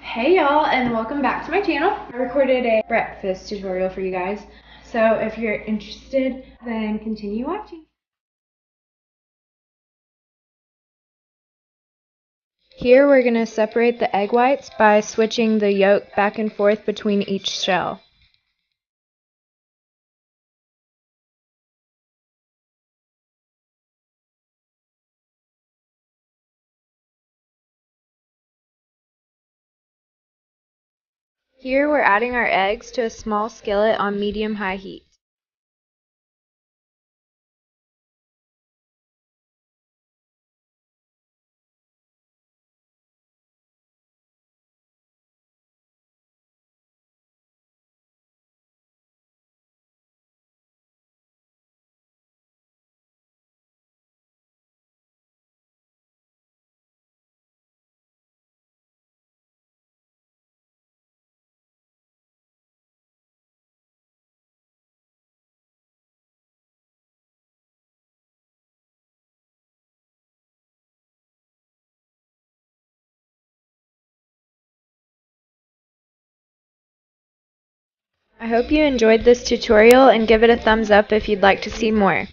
Hey y'all, and welcome back to my channel. I recorded a breakfast tutorial for you guys, so if you're interested, then continue watching. Here we're going to separate the egg whites by switching the yolk back and forth between each shell. Here we're adding our eggs to a small skillet on medium-high heat. I hope you enjoyed this tutorial and give it a thumbs up if you'd like to see more.